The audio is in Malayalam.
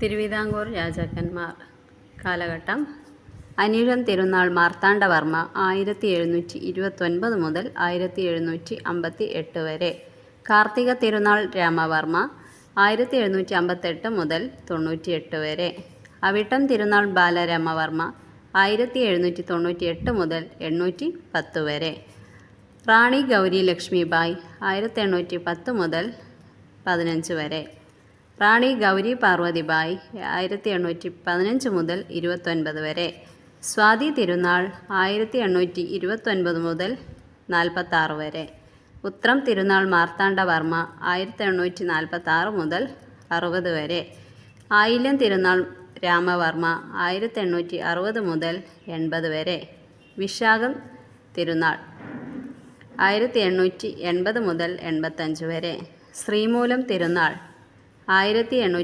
തിരുവിതാംകൂർ രാജാക്കന്മാർ കാലഘട്ടം അനിഴം തിരുനാൾ മാർത്താണ്ഡവർമ്മ 1729 മുതൽ 1758 വരെ. കാർത്തിക തിരുനാൾ രാമവർമ്മ 1758 മുതൽ 98 വരെ. അവിട്ടം തിരുനാൾ ബാലരാമവർമ്മ 1798 മുതൽ 810 വരെ. റാണി ഗൗരി ലക്ഷ്മിബായ് 1810 മുതൽ 15 വരെ. റാണി ഗൗരി പാർവതിബായ് 1815 മുതൽ 29 വരെ. സ്വാതി തിരുനാൾ 1829 മുതൽ 46 വരെ. ഉത്രം തിരുനാൾ മാർത്താണ്ഡവർമ്മ 1846 മുതൽ 60 വരെ. ആയില്യം തിരുനാൾ രാമവർമ്മ 1860 മുതൽ 80 വരെ. വിശാഖം തിരുനാൾ 1880 മുതൽ 85 വരെ. ശ്രീമൂലം തിരുനാൾ 1800